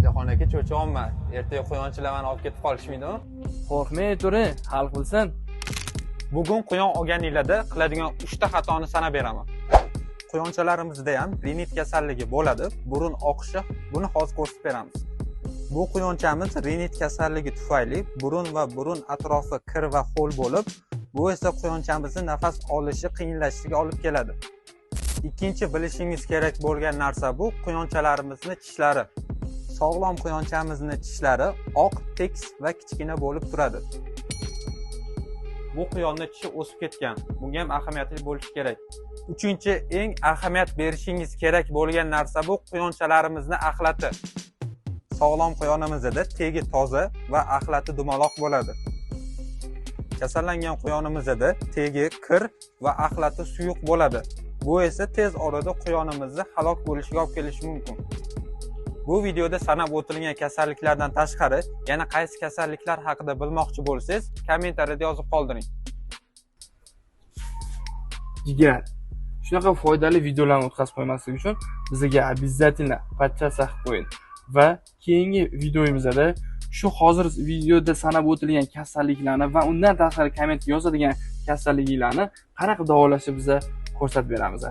Jahon aka cho'chiyapman. Ertaga quyonchilar meni olib ketib qolishmaydimi? Qo'rqmay turing, hal qilsin. Bugun quyon olganinglarda qiladigan 3 ta xatoni sanab beraman. Quyonchalarimizda ham rinit kasalligi bo'ladi. Burun oqishi, buni hozir ko'rsatib beramiz. Bu quyonchamiz rinit kasalligi tufayli burun va burun atrofi kir va ho'l bo'lib, bu esa quyonchamizni nafas olishi qiyinlashishiga olib keladi. Ikkinchi bilishingiz kerak bo'lgan narsa bu quyonchalarimizni tishlari. Sog'lom quyonchamizni tishlari oq, tekis va kichkina bo'lib turadi. Bu quyonni tishi o'sib ketgan. Bunga ham ahamiyatli bo'lishi kerak. Uchinchi eng ahamiyat berishingiz kerak bo'lgan narsa bu quyonchalarimizni axlati. Sog'lom quyonimizda tegi toza va axlati dumaloq bo'ladi. Kasallangan quyonimizda tegi kir va axlati suyuq bo'ladi. Bu esa tez orada quyonimizni halok bo'lishiga olib kelishi mumkin. Bu videoda sanab o'tilgan kasalliklardan tashqari yana qaysi kasalliklar haqida bilmoqchi bo'lsangiz, kommentariyada yozib qoldiring. Jigar, shunaqa foydali videolarni o'tkazib qo'ymaslik uchun bizga обязательно podchas qo'ying va keyingi videomizda shu hozir videoda sanab o'tilgan kasalliklarni va undan tashqari kommentga yozadigan kasalliklarni qanaqa davolashni biza ko'rsatib beramiz.